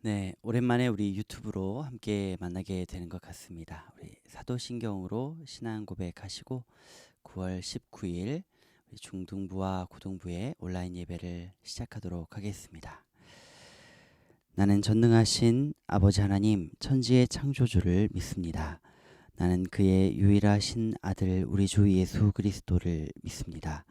네, 오랜만에 우리 유튜브로 함께 만나게 되는 것 같습니다. 우리 사도신경으로 신앙 고백하시고 9월 19일 우리 중등부와 고등부의 온라인 예배를 시작하도록 하겠습니다. 나는 전능하신 아버지 하나님 천지의 창조주를 믿습니다. 나는 그의 유일하신 아들 우리 주 예수 그리스도를 믿습니다.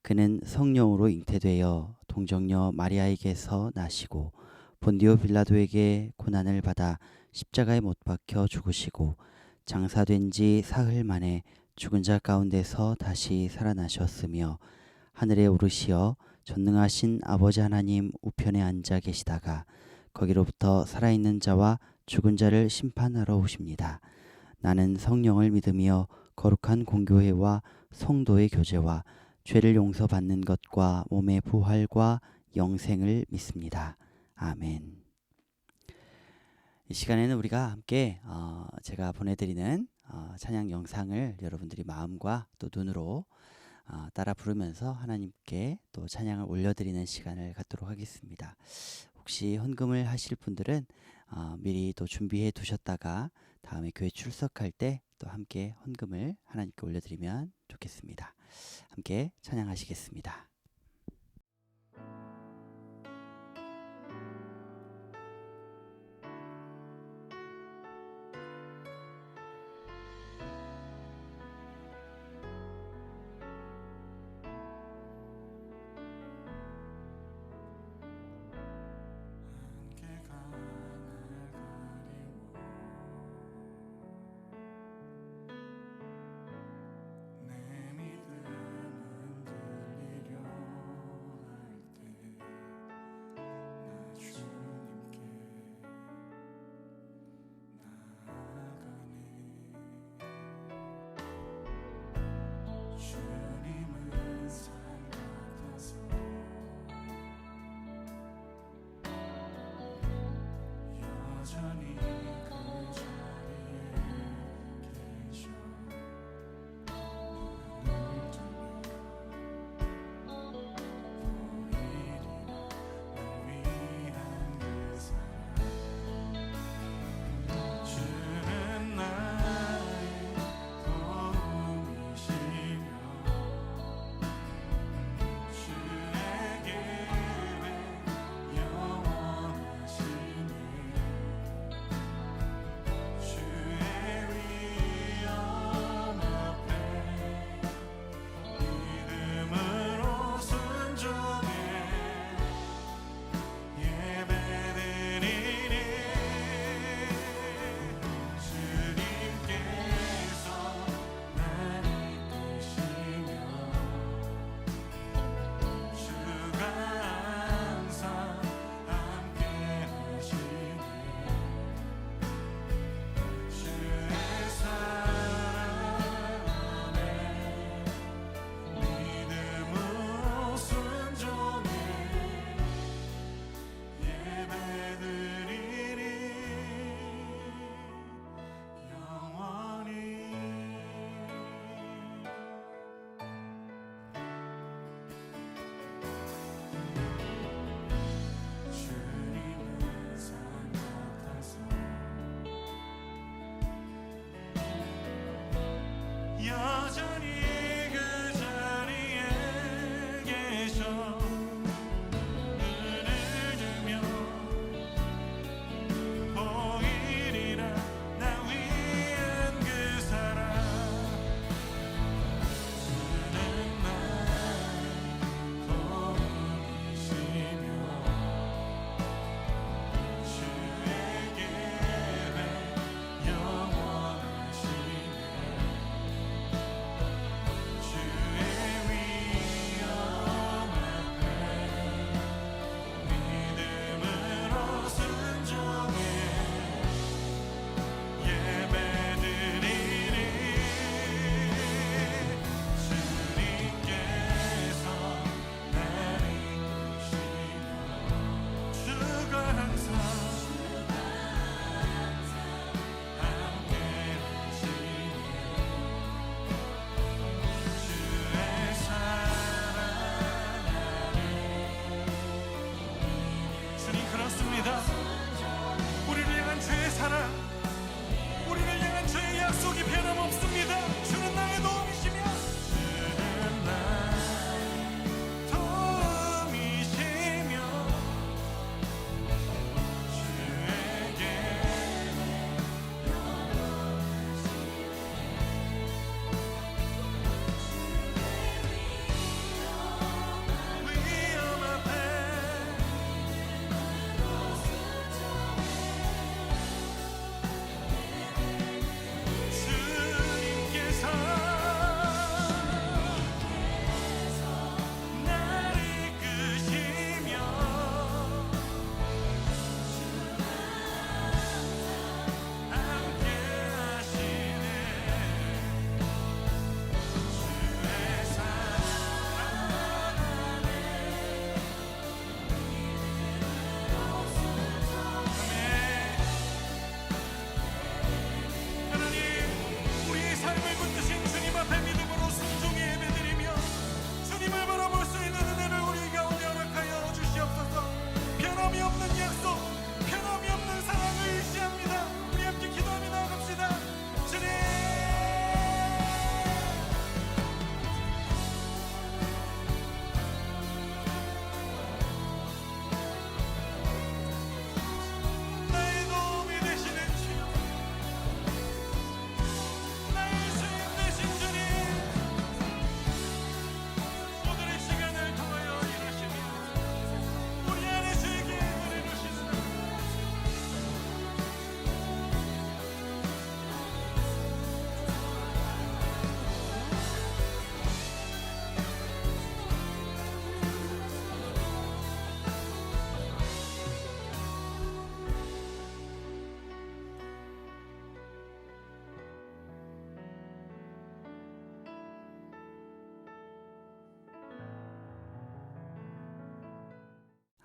그는 성령으로 잉태되어 동정녀 마리아에게서 나시고 본디오 빌라도에게 고난을 받아 십자가에 못 박혀 죽으시고 장사된 지 사흘 만에 죽은 자 가운데서 다시 살아나셨으며 하늘에 오르시어 전능하신 아버지 하나님 우편에 앉아 계시다가 거기로부터 살아있는 자와 죽은 자를 심판하러 오십니다. 나는 성령을 믿으며 거룩한 공교회와 성도의 교제와 죄를 용서받는 것과 몸의 부활과 영생을 믿습니다. 아멘. 이 시간에는 우리가 함께 제가 보내드리는 찬양 영상을 여러분들이 마음과 또 눈으로 따라 부르면서 하나님께 또 찬양을 올려드리는 시간을 갖도록 하겠습니다. 혹시 헌금을 하실 분들은 미리 또 준비해 두셨다가 다음에 교회 출석할 때 또 함께 헌금을 하나님께 올려드리면 좋겠습니다. 함께 찬양하시겠습니다.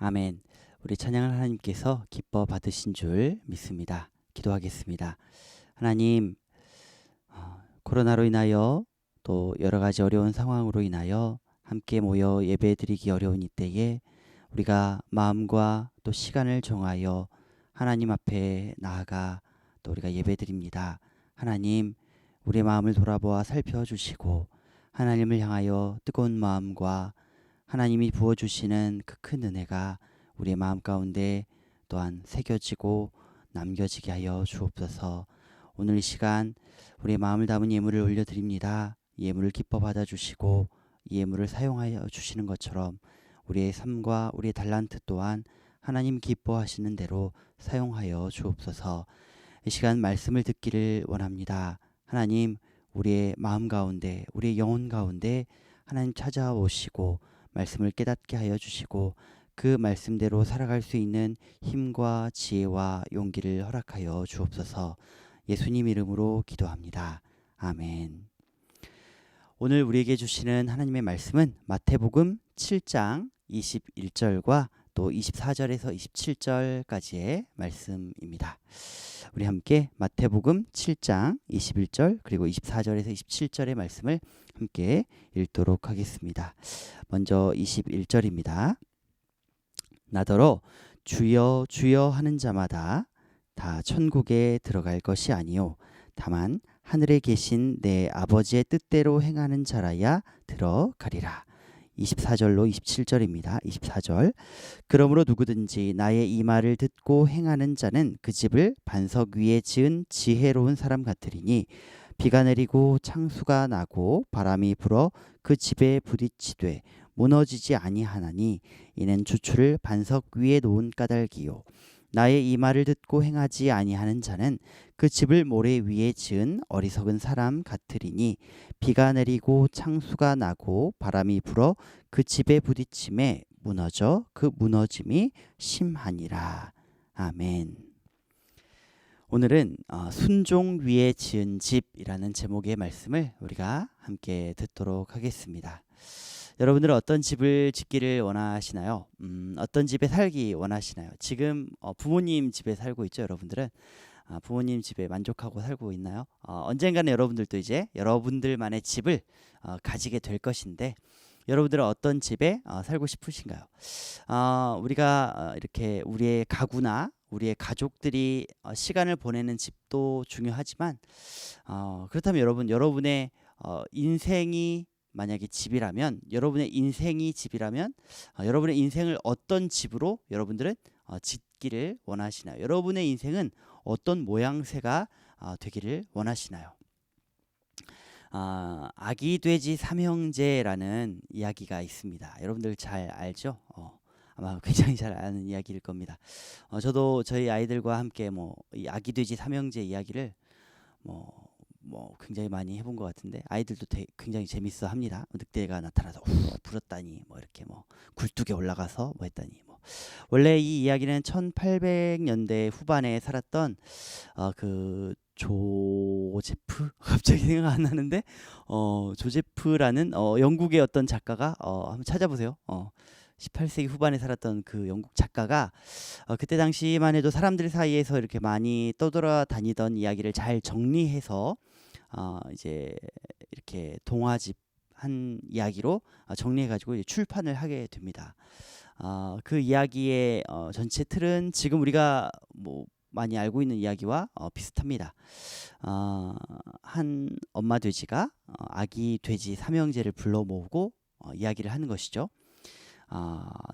아멘. 우리 찬양을 하나님께서 기뻐 받으신 줄 믿습니다. 기도하겠습니다. 하나님, 코로나로 인하여 또 여러 가지 어려운 상황으로 인하여 함께 모여 예배드리기 어려운 이때에 우리가 마음과 또 시간을 정하여 하나님 앞에 나아가 또 우리가 예배드립니다. 하나님, 우리의 마음을 돌아보아 살펴주시고 하나님을 향하여 뜨거운 마음과 하나님이 부어주시는 그 큰 은혜가 우리의 마음 가운데 또한 새겨지고 남겨지게 하여 주옵소서. 오늘 이 시간 우리의 마음을 담은 예물을 올려드립니다. 예물을 기뻐 받아주시고 이 예물을 사용하여 주시는 것처럼 우리의 삶과 우리의 달란트 또한 하나님 기뻐하시는 대로 사용하여 주옵소서. 이 시간 말씀을 듣기를 원합니다. 하나님, 우리의 마음 가운데 우리의 영혼 가운데 하나님 찾아오시고 말씀을 깨닫게 하여 주시고 그 말씀대로 살아갈 수 있는 힘과 지혜와 용기를 허락하여 주옵소서. 예수님 이름으로 기도합니다. 아멘. 오늘 우리에게 주시는 하나님의 말씀은 마태복음 7장 21절과 또 24절에서 27절까지의 말씀입니다. 우리 함께 마태복음 7장 21절 그리고 24절에서 27절의 말씀을 함께 읽도록 하겠습니다. 먼저 21절입니다. 나더러 주여 주여 하는 자마다 다 천국에 들어갈 것이 아니요 다만 하늘에 계신 내 아버지의 뜻대로 행하는 자라야 들어가리라. 24절로 27절입니다. 24절. 그러므로 누구든지 나의 이 말을 듣고 행하는 자는 그 집을 반석 위에 지은 지혜로운 사람 같으리니 비가 내리고 창수가 나고 바람이 불어 그 집에 부딪히되 무너지지 아니하나니 이는 주추를 반석 위에 놓은 까닭이요 나의 이 말을 듣고 행하지 아니하는 자는 그 집을 모래 위에 지은 어리석은 사람 같으리니 비가 내리고 창수가 나고 바람이 불어 그 집에 부딪힘에 무너져 그 무너짐이 심하니라. 아멘. 오늘은 순종 위에 지은 집이라는 제목의 말씀을 우리가 함께 듣도록 하겠습니다. 여러분들은 어떤 집을 짓기를 원하시나요? 어떤 집에 살기 원하시나요? 지금 부모님 집에 살고 있죠, 여러분들은? 부모님 집에 만족하고 살고 있나요? 언젠가는 여러분들도 이제 여러분들만의 집을 가지게 될 것인데 여러분들은 어떤 집에 살고 싶으신가요? 우리가 이렇게 우리의 가구나 우리의 가족들이 시간을 보내는 집도 중요하지만 그렇다면 여러분의 인생이 만약에 집이라면 여러분의 인생이 집이라면 여러분의 인생을 어떤 집으로 여러분들은 짓기를 원하시나요? 여러분의 인생은 어떤 모양새가 되기를 원하시나요? 아기 돼지 삼형제라는 이야기가 있습니다. 여러분들 잘 알죠? 아마 굉장히 잘 아는 이야기일 겁니다. 저도 저희 아이들과 함께 이 아기 돼지 삼형제 이야기를 굉장히 많이 해본 것 같은데 아이들도 굉장히 재밌어 합니다. 늑대가 나타나서 불었다니 이렇게 굴뚝에 올라가서 했다니 원래 이 이야기는 1800년대 후반에 살았던 그 조제프 갑자기 생각 안 나는데 조제프라는 영국의 어떤 작가가 한번 찾아보세요. 18세기 후반에 살았던 그 영국 작가가 그때 당시만 해도 사람들 사이에서 이렇게 많이 떠돌아다니던 이야기를 잘 정리해서 이제 이렇게 동화집 한 이야기로 정리해가지고 이제 출판을 하게 됩니다. 그 이야기의 전체 틀은 지금 우리가 많이 알고 있는 이야기와 비슷합니다. 한 엄마 돼지가 아기 돼지 삼형제를 불러 모으고 이야기를 하는 것이죠.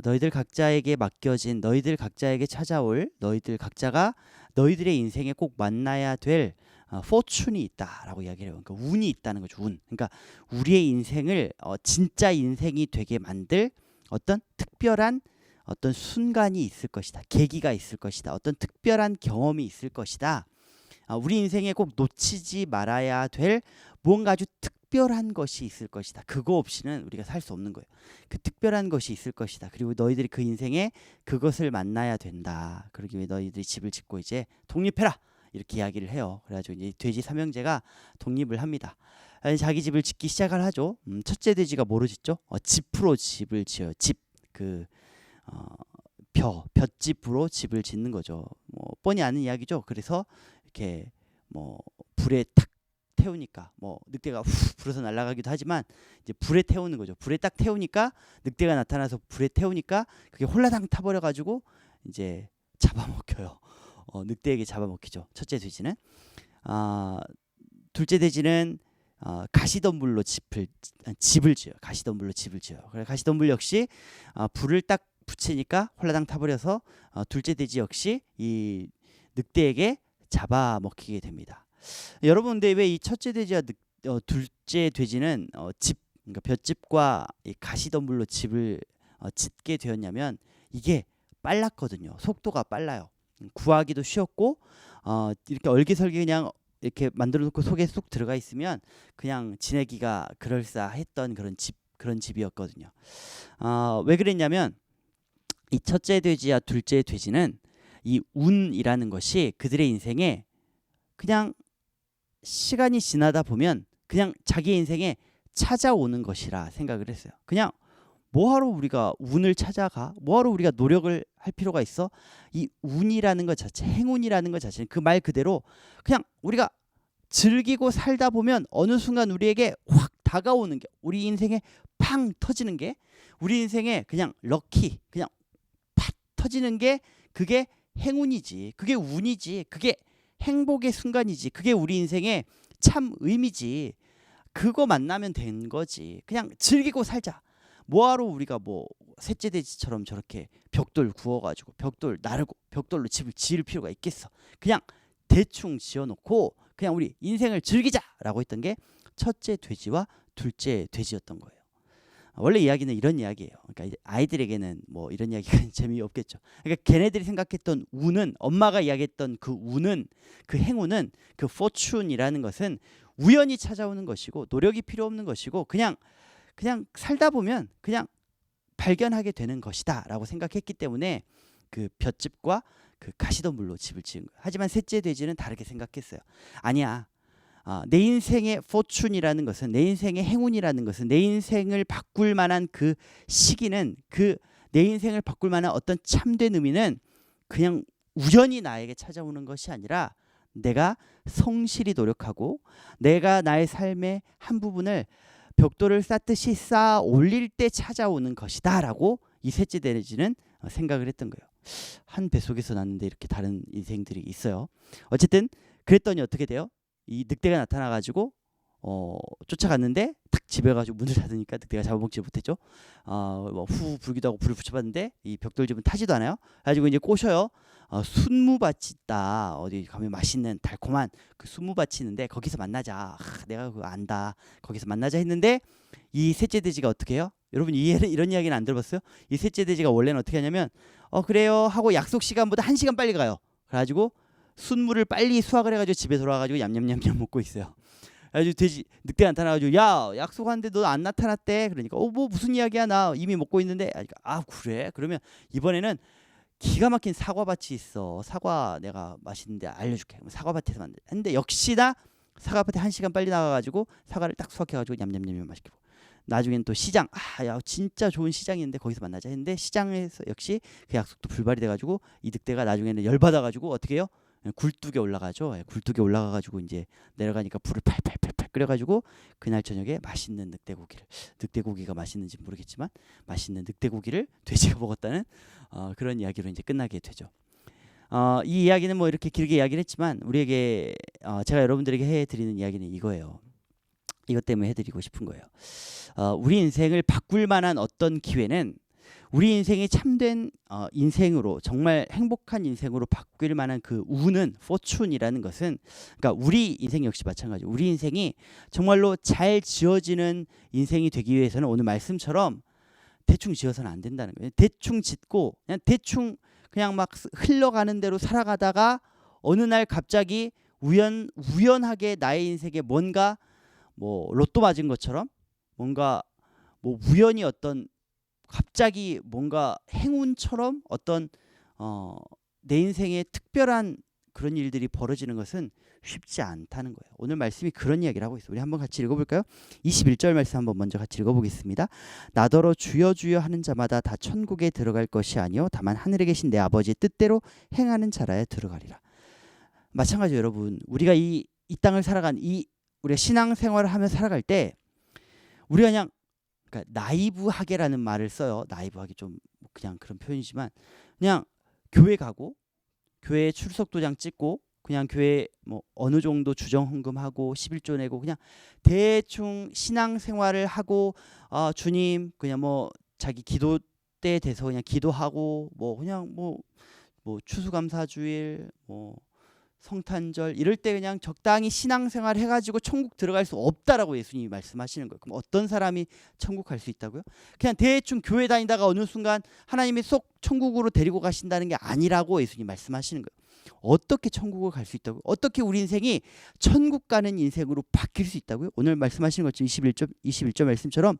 너희들 각자에게 맡겨진 너희들 각자에게 찾아올 너희들 각자가 너희들의 인생에 꼭 만나야 될 포춘이 있다라고 이야기를 해요. 그러니까 운이 있다는 거죠. 운. 그러니까 우리의 인생을 진짜 인생이 되게 만들 어떤 특별한 어떤 순간이 있을 것이다. 계기가 있을 것이다. 어떤 특별한 경험이 있을 것이다. 우리 인생에 꼭 놓치지 말아야 될 무언가 아주 특별한 것이 있을 것이다. 그거 없이는 우리가 살 수 없는 거예요. 그 특별한 것이 있을 것이다. 그리고 너희들이 그 인생에 그것을 만나야 된다. 그러기 위해 너희들이 집을 짓고 이제 독립해라. 이렇게 이야기를 해요. 그래가지고 이제 돼지 삼형제가 독립을 합니다. 자기 집을 짓기 시작을 하죠. 첫째 돼지가 뭐로 짓죠? 짚으로 집을 지어요. 집. 볏짚으로 집을 짓는 거죠. 뭐 뻔히 아는 이야기죠. 그래서 이렇게 뭐 불에 탁 태우니까 뭐 늑대가 후 불어서 날아가기도 하지만 이제 불에 태우는 거죠. 불에 딱 태우니까 늑대가 나타나서 불에 태우니까 그게 홀라당 타버려 가지고 이제 잡아먹혀요. 늑대에게 잡아먹히죠. 첫째 돼지는. 둘째 돼지는 가시덤불로 집을 지어요. 가시덤불로 집을 지어요. 그래 가시덤불 역시 불을 딱 붙이니까 홀라당 타버려서 둘째 돼지 역시 이 늑대에게 잡아먹히게 됩니다. 여러분 근데 왜 이 첫째 돼지와 둘째 돼지는 그러니까 볏짚과 이 가시덤불로 집을 짓게 되었냐면 이게 빨랐거든요. 속도가 빨라요. 구하기도 쉬웠고 이렇게 얼기설기 그냥 이렇게 만들어 놓고 속에 쏙 들어가 있으면 그냥 지내기가 그럴싸했던 그런 집이었거든요. 왜 그랬냐면 이 첫째 돼지와 둘째 돼지는 이 운이라는 것이 그들의 인생에 그냥 시간이 지나다 보면 그냥 자기 인생에 찾아오는 것이라 생각을 했어요. 그냥 뭐하러 우리가 운을 찾아가? 뭐하러 우리가 노력을 할 필요가 있어? 이 운이라는 것 자체, 행운이라는 것 자체는 그 말 그대로 그냥 우리가 즐기고 살다 보면 어느 순간 우리에게 확 다가오는 게, 우리 인생에 팡 터지는 게, 우리 인생에 그냥 럭키, 그냥 팍 터지는 게 그게 행운이지, 그게 운이지, 그게 행복의 순간이지, 그게 우리 인생의 참 의미지. 그거 만나면 된 거지. 그냥 즐기고 살자. 뭐하러 우리가 뭐 셋째 돼지처럼 저렇게 벽돌 구워가지고 벽돌 나르고 벽돌로 집을 지을 필요가 있겠어. 그냥 대충 지어놓고 그냥 우리 인생을 즐기자라고 했던 게 첫째 돼지와 둘째 돼지였던 거예요. 원래 이야기는 이런 이야기예요. 그러니까 이제 아이들에게는 뭐 이런 이야기가 재미없겠죠. 그러니까 걔네들이 생각했던 운은, 엄마가 이야기했던 그 운은, 그 행운은, 그 fortune이라는 것은 우연히 찾아오는 것이고 노력이 필요 없는 것이고 그냥 살다 보면 그냥 발견하게 되는 것이다라고 생각했기 때문에 그 볏짚과 그 가시덤불로 집을 지은 거예요. 하지만 셋째 돼지는 다르게 생각했어요. 아니야. 내 인생의 fortune이라는 것은, 내 인생의 행운이라는 것은, 내 인생을 바꿀 만한 그 시기는, 그 내 인생을 바꿀 만한 어떤 참된 의미는 그냥 우연히 나에게 찾아오는 것이 아니라 내가 성실히 노력하고 내가 나의 삶의 한 부분을 벽돌을 쌓듯이 쌓아 올릴 때 찾아오는 것이다 라고 이 셋째 돼지는 생각을 했던 거예요. 한 뱃속에서 났는데 이렇게 다른 인생들이 있어요. 어쨌든 그랬더니 어떻게 돼요? 이 늑대가 나타나가지고 쫓아갔는데 탁 집에 가지고 문을 닫으니까 늑대가 잡아먹지 못했죠. 후 불기도 하고 불을 붙여봤는데 이 벽돌집은 타지도 않아요. 가지고 이제 꼬셔요. 순무밭이 있다. 어디 가면 맛있는 달콤한 그 순무밭이 있는데 거기서 만나자. 내가 그거 안다. 거기서 만나자 했는데 이 셋째 돼지가 어떻게 해요? 여러분 이런 이야기는 안 들어봤어요? 이 셋째 돼지가 원래는 어떻게 하냐면 그래요 하고 약속 시간보다 1시간 빨리 가요. 그래가지고 순무를 빨리 수확을 해가지고 집에 돌아와가지고 냠냠냠냠 먹고 있어요. 그래가지고 늑대가 나타나가지고 야 약속하는데 너 안 나타났대. 그러니까 뭐 무슨 이야기야, 나 이미 먹고 있는데. 그래? 그러면 이번에는 기가 막힌 사과밭이 있어. 사과 내가 맛있는데 알려줄게. 사과밭에서 만들. 근데 역시나 사과밭에 1시간 빨리 나가가지고 사과를 딱 수확해가지고 냠냠냠냠 맛있게 먹고. 나중엔 또 시장, 야 진짜 좋은 시장인데 거기서 만나자 했는데 시장에서 역시 그 약속도 불발이 돼가지고 이 늑대가 나중에는 열받아가지고 어떻게 해요? 굴뚝에 올라가죠. 굴뚝에 올라가가지고 이제 내려가니까 불을 팔팔팔팔 끓여가지고 그날 저녁에 맛있는 늑대고기가 맛있는지 모르겠지만 맛있는 늑대고기를 돼지가 먹었다는 그런 이야기로 이제 끝나게 되죠. 이 이야기는 뭐 이렇게 길게 이야기를 했지만 우리에게 제가 여러분들에게 해드리는 이야기는 이거예요. 이것 때문에 해드리고 싶은 거예요. 우리 인생을 바꿀 만한 어떤 기회는 우리 인생이 참된 인생으로, 정말 행복한 인생으로 바뀔 만한 그 운은, fortune이라는 것은, 그러니까 우리 인생 역시 마찬가지고 우리 인생이 정말로 잘 지어지는 인생이 되기 위해서는 오늘 말씀처럼 대충 지어서는 안 된다는 거예요. 대충 짓고 그냥 막 흘러가는 대로 살아가다가 어느 날 갑자기 우연하게 나의 인생에 뭔가 뭐 로또 맞은 것처럼 뭔가 뭐 우연히 어떤 갑자기 뭔가 행운처럼 어떤 내 인생에 특별한 그런 일들이 벌어지는 것은 쉽지 않다는 거예요. 오늘 말씀이 그런 이야기를 하고 있어요. 우리 한번 같이 읽어볼까요? 21절 말씀 한번 먼저 같이 읽어보겠습니다. 나더러 주여 주여 하는 자마다 다 천국에 들어갈 것이 아니요 다만 하늘에 계신 내 아버지의 뜻대로 행하는 자라야 들어가리라. 마찬가지로 여러분, 우리가 이 땅을 살아간 우리가 신앙생활을 하며 살아갈 때 우리가 그냥 그러니까 나이브하게라는 말을 써요. 나이브하게 좀 그냥 그런 표현이지만 그냥 교회 가고 교회 출석 도장 찍고 그냥 교회 뭐 어느 정도 주정 헌금하고 11조 내고 그냥 대충 신앙생활을 하고 주님 그냥 뭐 자기 기도 때 돼서 그냥 기도하고 뭐 그냥 뭐 추수감사주일 뭐 성탄절 이럴 때 그냥 적당히 신앙생활 해가지고 천국 들어갈 수 없다라고 예수님이 말씀하시는 거예요. 그럼 어떤 사람이 천국 갈 수 있다고요? 그냥 대충 교회 다니다가 어느 순간 하나님이 쏙 천국으로 데리고 가신다는 게 아니라고 예수님이 말씀하시는 거예요. 어떻게 천국을 갈 수 있다고요? 어떻게 우리 인생이 천국 가는 인생으로 바뀔 수 있다고요? 오늘 말씀하시는 것처럼 21절 말씀처럼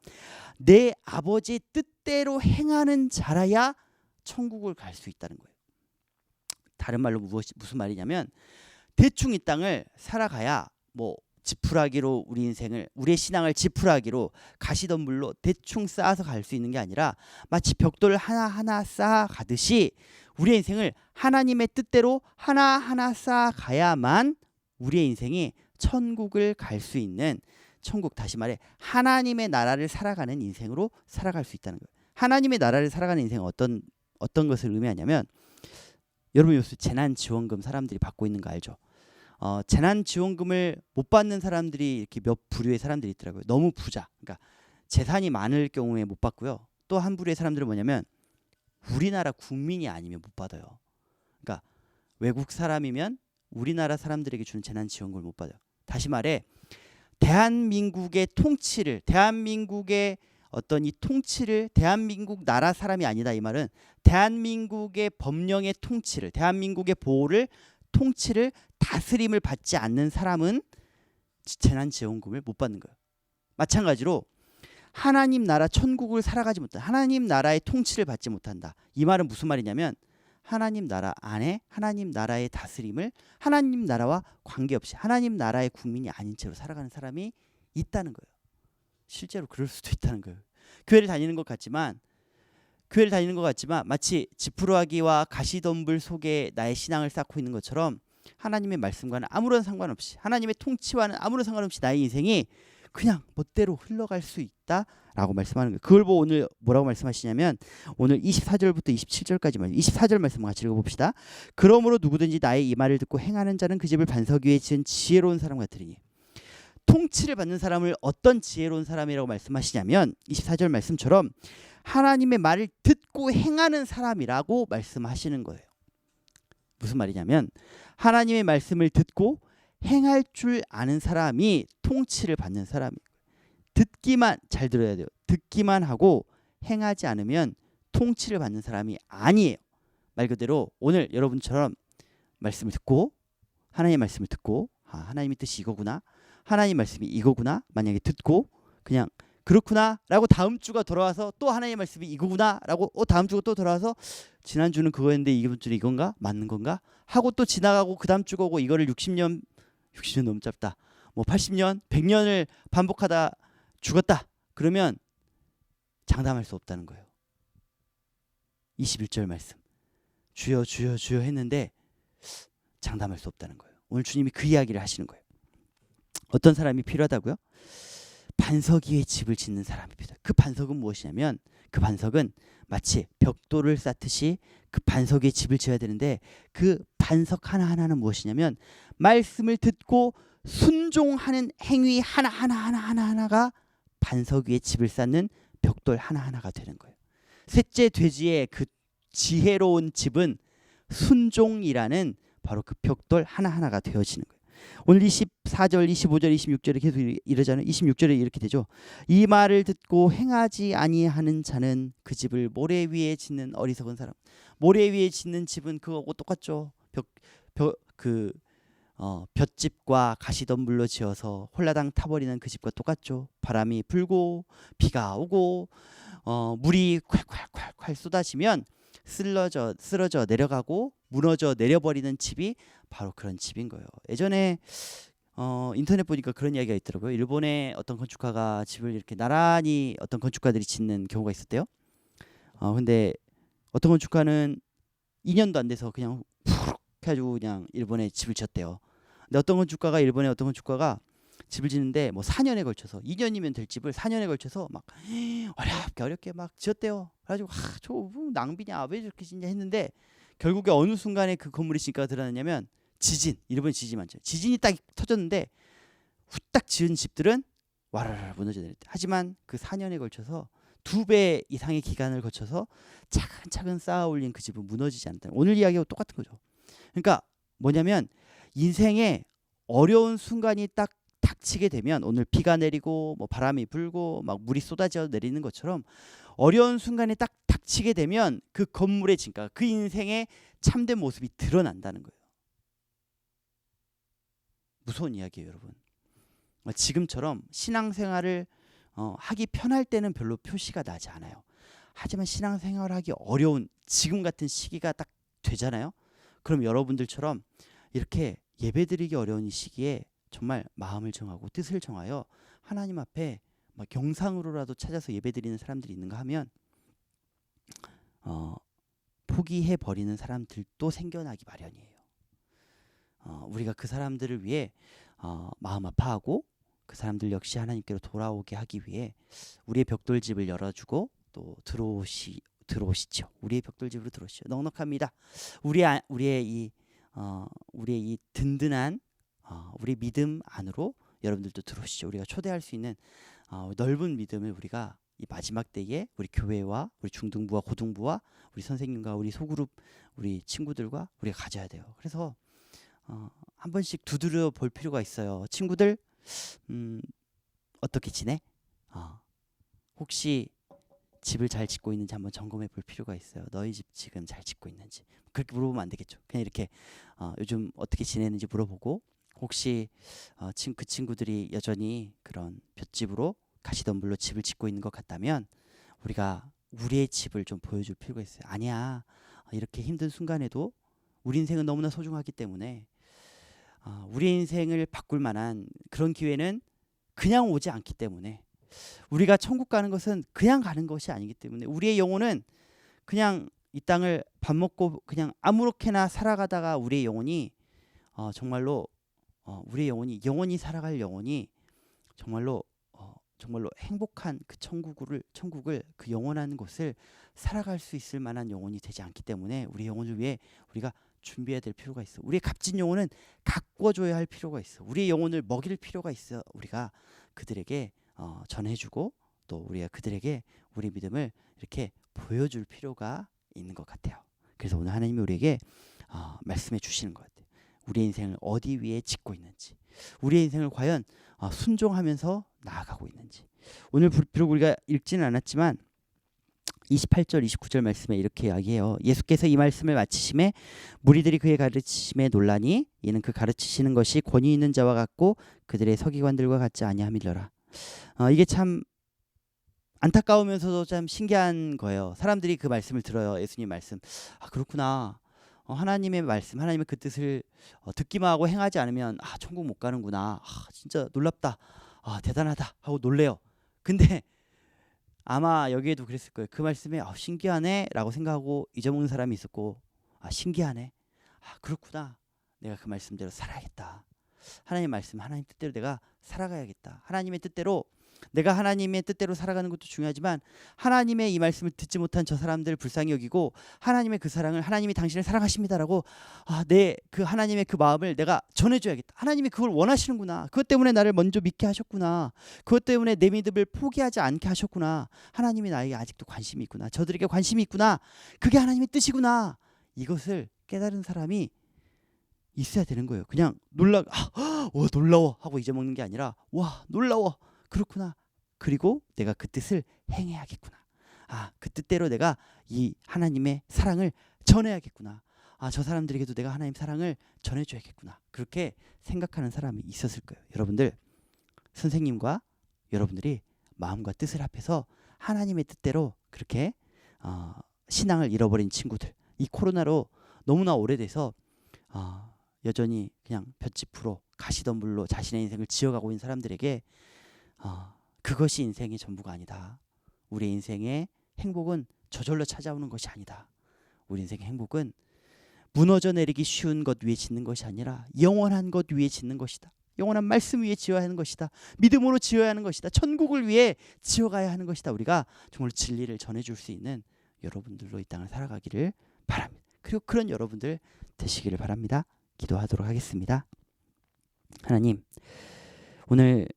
내 아버지의 뜻대로 행하는 자라야 천국을 갈 수 있다는 거예요. 다른 말로 무슨 말이냐면 대충 이 땅을 살아가야 뭐 지푸라기로 우리의 신앙을 지푸라기로 가시덤불로 대충 쌓아서 갈 수 있는 게 아니라 마치 벽돌 하나하나 쌓아가듯이 우리의 인생을 하나님의 뜻대로 하나하나 쌓아가야만 우리의 인생이 천국을 갈 수 있는 천국, 다시 말해 하나님의 나라를 살아가는 인생으로 살아갈 수 있다는 거예요. 하나님의 나라를 살아가는 인생은 어떤 것을 의미하냐면 여러분 요새 재난지원금 사람들이 받고 있는 거 알죠? 재난지원금을 못 받는 사람들이 이렇게 몇 부류의 사람들이 있더라고요. 너무 부자, 그러니까 재산이 많을 경우에 못 받고요. 또 한 부류의 사람들은 뭐냐면 우리나라 국민이 아니면 못 받아요. 그러니까 외국 사람이면 우리나라 사람들에게 주는 재난지원금을 못 받아요. 다시 말해 대한민국의 통치를 대한민국의 어떤 이 통치를 대한민국 나라 사람이 아니다 이 말은 대한민국의 법령의 통치를 대한민국의 보호를 통치를 다스림을 받지 않는 사람은 재난지원금을 못 받는 거예요. 마찬가지로 하나님 나라 천국을 살아가지 못한다. 하나님 나라의 통치를 받지 못한다. 이 말은 무슨 말이냐면 하나님 나라 안에 하나님 나라의 다스림을 하나님 나라와 관계없이 하나님 나라의 국민이 아닌 채로 살아가는 사람이 있다는 거예요. 실제로 그럴 수도 있다는 거예요. 교회를 다니는 것 같지만 마치 지푸라기와 가시덤불 속에 나의 신앙을 쌓고 있는 것처럼 하나님의 말씀과는 아무런 상관없이 하나님의 통치와는 아무런 상관없이 나의 인생이 그냥 멋대로 흘러갈 수 있다라고 말씀하는 거예요. 그걸 보고 오늘 뭐라고 말씀하시냐면 오늘 24절부터 27절까지 24절 말씀 같이 읽어봅시다. 그러므로 누구든지 나의 이 말을 듣고 행하는 자는 그 집을 반석 위에 지은 지혜로운 사람 같으리니. 통치를 받는 사람을 어떤 지혜로운 사람이라고 말씀하시냐면 24절 말씀처럼 하나님의 말을 듣고 행하는 사람이라고 말씀하시는 거예요. 무슨 말이냐면 하나님의 말씀을 듣고 행할 줄 아는 사람이 통치를 받는 사람이에요. 듣기만 잘 들어야 돼요. 듣기만 하고 행하지 않으면 통치를 받는 사람이 아니에요. 말 그대로 오늘 여러분처럼 말씀을 듣고 하나님의 말씀을 듣고 하나님의 뜻이 이거구나. 하나님 말씀이 이거구나. 만약에 듣고 그냥 그렇구나 라고 다음 주가 돌아와서 또 하나님의 말씀이 이거구나 라고 다음 주가 또 돌아와서 지난주는 그거였는데 이번 주는 이건가? 맞는 건가? 하고 또 지나가고 그 다음 주가 오고 이거를 60년 너무 짧다. 뭐 80년, 100년을 반복하다 죽었다. 그러면 장담할 수 없다는 거예요. 21절 말씀. 주여 주여 주여 했는데 장담할 수 없다는 거예요. 오늘 주님이 그 이야기를 하시는 거예요. 어떤 사람이 필요하다고요? 반석 위에 집을 짓는 사람이 필요하다. 그 반석은 무엇이냐면 그 반석은 마치 벽돌을 쌓듯이 그 반석 위에 집을 지어야 되는데 그 반석 하나하나는 무엇이냐면 말씀을 듣고 순종하는 행위 하나하나가 반석 위에 집을 쌓는 벽돌 하나하나가 되는 거예요. 셋째 돼지의 그 지혜로운 집은 순종이라는 바로 그 벽돌 하나하나가 되어지는 거예요. 오늘 24절, 25절, 26절에 계속 이러잖아요. 26절에 이렇게 되죠. 이 말을 듣고 행하지 아니하는 자는 그 집을 모래 위에 짓는 어리석은 사람. 모래 위에 짓는 집은 그거하고 똑같죠. 볏집과 가시덤불로 지어서 홀라당 타버리는 그 집과 똑같죠. 바람이 불고 비가 오고 물이 콸콸콸콸 쏟아지면 쓰러져 내려가고 무너져 내려버리는 집이 바로 그런 집인 거예요. 예전에 인터넷 보니까 그런 이야기가 있더라고요. 일본의 어떤 건축가가 집을 이렇게 나란히 어떤 건축가들이 짓는 경우가 있었대요. 근데 어떤 건축가는 2년도 안 돼서 그냥 훅 해가지고 그냥 일본에 집을 지었대요. 근데 일본의 어떤 건축가가 집을 짓는데 뭐 4년에 걸쳐서 2년이면 될 집을 4년에 걸쳐서 막 어렵게 막 지었대요. 그래가지고 저 낭비냐 왜 저렇게 짓냐 했는데 결국에 어느 순간에 그 건물이 진가가 드러나냐면 일본 지진 많죠. 지진이 딱 터졌는데 후딱 지은 집들은 와르르 무너져 내렸대. 하지만 그 4년에 걸쳐서 2배 이상의 기간을 거쳐서 차근차근 쌓아 올린 그 집은 무너지지 않다. 오늘 이야기하고 똑같은 거죠. 그러니까 뭐냐면 인생에 어려운 순간이 딱 닥치게 되면 오늘 비가 내리고 뭐 바람이 불고 막 물이 쏟아져 내리는 것처럼 어려운 순간에 딱 닥치게 되면 그 건물의 진가, 그 인생의 참된 모습이 드러난다는 거예요. 무서운 이야기예요, 여러분. 지금처럼 신앙생활을 하기 편할 때는 별로 표시가 나지 않아요. 하지만 신앙생활을 하기 어려운 지금 같은 시기가 딱 되잖아요. 그럼 여러분들처럼 이렇게 예배드리기 어려운 이 시기에 정말 마음을 정하고 뜻을 정하여 하나님 앞에 막 경상으로라도 찾아서 예배드리는 사람들이 있는가 하면 포기해 버리는 사람들도 생겨나기 마련이에요. 우리가 그 사람들을 위해 마음 아파하고 그 사람들 역시 하나님께로 돌아오게 하기 위해 우리의 벽돌집을 열어주고 또 들어오시죠. 우리의 벽돌집으로 들어오시죠. 넉넉합니다. 우리의 이 든든한 우리 믿음 안으로 여러분들도 들어오시죠. 우리가 초대할 수 있는 넓은 믿음을 우리가 이 마지막 때에 우리 교회와 우리 중등부와 고등부와 우리 선생님과 우리 소그룹 우리 친구들과 우리가 가져야 돼요. 그래서 한 번씩 두드려 볼 필요가 있어요. 친구들 어떻게 지내? 혹시 집을 잘 짓고 있는지 한번 점검해 볼 필요가 있어요. 너희 집 지금 잘 짓고 있는지. 그렇게 물어보면 안 되겠죠. 그냥 이렇게 요즘 어떻게 지내는지 물어보고 혹시 그 친구들이 여전히 그런 볏집으로 가시덤불로 집을 짓고 있는 것 같다면 우리가 우리의 집을 좀 보여줄 필요가 있어요. 아니야. 이렇게 힘든 순간에도 우리 인생은 너무나 소중하기 때문에 우리 인생을 바꿀 만한 그런 기회는 그냥 오지 않기 때문에 우리가 천국 가는 것은 그냥 가는 것이 아니기 때문에 우리의 영혼은 그냥 이 땅을 밥 먹고 그냥 아무렇게나 살아가다가 우리의 영혼이 정말로 우리의 영원히 살아갈 영혼이 정말로 행복한 그 천국을 그 영원한 곳을 살아갈 수 있을 만한 영혼이 되지 않기 때문에 우리 영혼을 위해 우리가 준비해야 될 필요가 있어. 우리의 값진 영혼은 가꿔줘야 할 필요가 있어. 우리의 영혼을 먹일 필요가 있어. 우리가 그들에게 전해주고 또 우리가 그들에게 우리 믿음을 이렇게 보여줄 필요가 있는 것 같아요. 그래서 오늘 하나님이 우리에게 말씀해 주시는 것 같아요. 우리의 인생을 어디 위에 짓고 있는지, 우리의 인생을 과연 순종하면서 나아가고 있는지. 오늘 비록 우리가 읽지는 않았지만 28절 29절 말씀에 이렇게 이야기해요. 예수께서 이 말씀을 마치심에 무리들이 그의 가르치심에 놀라니 이는 그 가르치시는 것이 권위 있는 자와 같고 그들의 서기관들과 같지 아니함이더라. 이게 참 안타까우면서도 참 신기한 거예요. 사람들이 그 말씀을 들어요. 예수님 말씀. 그렇구나. 하나님의 말씀, 하나님의 그 뜻을 듣기만 하고 행하지 않으면 천국 못 가는구나. 진짜 놀랍다. 대단하다 하고 놀래요. 근데 아마 여기에도 그랬을 거예요. 그 말씀에 신기하네 라고 생각하고 잊어먹는 사람이 있었고 신기하네. 그렇구나. 내가 그 말씀대로 살아야겠다. 하나님의 말씀, 하나님 뜻대로 내가 살아가야겠다. 하나님의 뜻대로 내가 하나님의 뜻대로 살아가는 것도 중요하지만 하나님의 이 말씀을 듣지 못한 저 사람들을 불쌍히 여기고 하나님의 그 사랑을 하나님이 당신을 사랑하십니다라고 내 그 하나님의 그 마음을 내가 전해줘야겠다. 하나님이 그걸 원하시는구나. 그것 때문에 나를 먼저 믿게 하셨구나. 그것 때문에 내 믿음을 포기하지 않게 하셨구나. 하나님이 나에게 아직도 관심이 있구나. 저들에게 관심이 있구나. 그게 하나님의 뜻이구나. 이것을 깨달은 사람이 있어야 되는 거예요. 그냥 놀라워 하고 잊어먹는 게 아니라 와 놀라워. 그렇구나. 그리고 내가 그 뜻을 행해야겠구나. 그 뜻대로 내가 이 하나님의 사랑을 전해야겠구나. 저 사람들에게도 내가 하나님 사랑을 전해줘야겠구나. 그렇게 생각하는 사람이 있었을 거예요. 여러분들 선생님과 여러분들이 마음과 뜻을 합해서 하나님의 뜻대로 그렇게 신앙을 잃어버린 친구들, 이 코로나로 너무나 오래돼서 여전히 그냥 볏짚으로 가시덤불로 자신의 인생을 지어가고 있는 사람들에게 그것이 인생의 전부가 아니다. 우리 인생의 행복은 저절로 찾아오는 것이 아니다. 우리 인생의 행복은 무너져 내리기 쉬운 것 위에 짓는 것이 아니라 영원한 것 위에 짓는 것이다. 영원한 말씀 위에 지어야 하는 것이다. 믿음으로 지어야 하는 것이다. 천국을 위해 지어가야 하는 것이다. 우리가 정말 진리를 전해줄 수 있는 여러분들로 이 땅을 살아가기를 바랍니다. 그리고 그런 여러분들 되시기를 바랍니다. 기도하도록 하겠습니다. 하나님, 오늘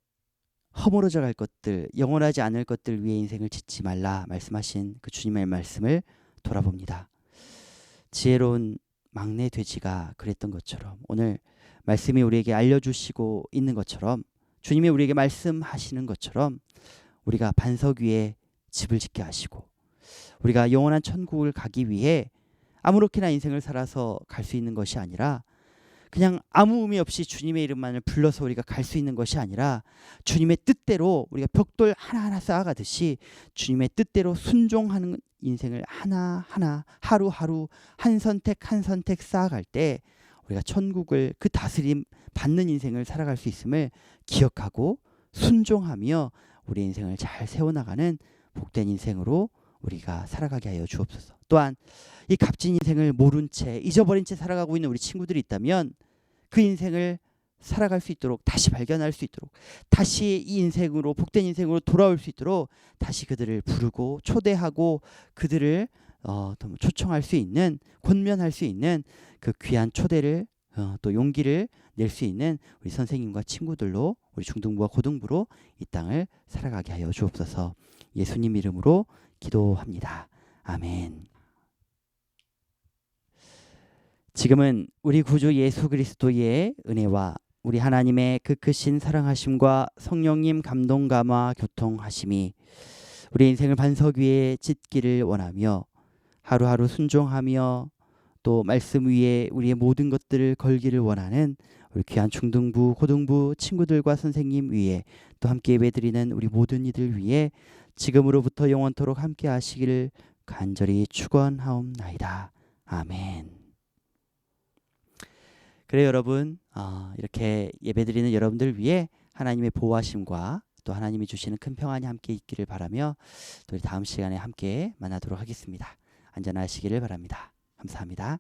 허물어져 갈 것들, 영원하지 않을 것들 위에 인생을 짓지 말라 말씀하신 그 주님의 말씀을 돌아봅니다. 지혜로운 막내 돼지가 그랬던 것처럼 오늘 말씀이 우리에게 알려주시고 있는 것처럼 주님이 우리에게 말씀하시는 것처럼 우리가 반석 위에 집을 짓게 하시고 우리가 영원한 천국을 가기 위해 아무렇게나 인생을 살아서 갈 수 있는 것이 아니라 그냥 아무 의미 없이 주님의 이름만을 불러서 우리가 갈 수 있는 것이 아니라 주님의 뜻대로 우리가 벽돌 하나하나 쌓아가듯이 주님의 뜻대로 순종하는 인생을 하나하나 하루하루 한 선택 한 선택 쌓아갈 때 우리가 천국을 그 다스림 받는 인생을 살아갈 수 있음을 기억하고 순종하며 우리 인생을 잘 세워나가는 복된 인생으로 우리가 살아가게 하여 주옵소서. 또한 이 값진 인생을 모른 채 잊어버린 채 살아가고 있는 우리 친구들이 있다면 그 인생을 살아갈 수 있도록 다시 발견할 수 있도록 다시 이 인생으로 복된 인생으로 돌아올 수 있도록 다시 그들을 부르고 초대하고 그들을 초청할 수 있는 권면할 수 있는 그 귀한 초대를 또 용기를 낼 수 있는 우리 선생님과 친구들로 우리 중등부와 고등부로 이 땅을 살아가게 하여 주옵소서. 예수님 이름으로 기도합니다. 아멘. 지금은 우리 구주 예수 그리스도의 은혜와 우리 하나님의 그 크신 사랑하심과 성령님 감동 감화 교통하심이 우리 인생을 반석 위에 짓기를 원하며 하루하루 순종하며 또 말씀 위에 우리의 모든 것들을 걸기를 원하는 우리 귀한 중등부 고등부 친구들과 선생님 위에 또 함께 예배드리는 우리 모든 이들 위에 지금으로부터 영원토록 함께 하시기를 간절히 축원하옵나이다. 아멘. 그래 여러분, 이렇게 예배드리는 여러분들 위해 하나님의 보호하심과 또 하나님이 주시는 큰 평안이 함께 있기를 바라며 또 다음 시간에 함께 만나도록 하겠습니다. 안전하시기를 바랍니다. 감사합니다.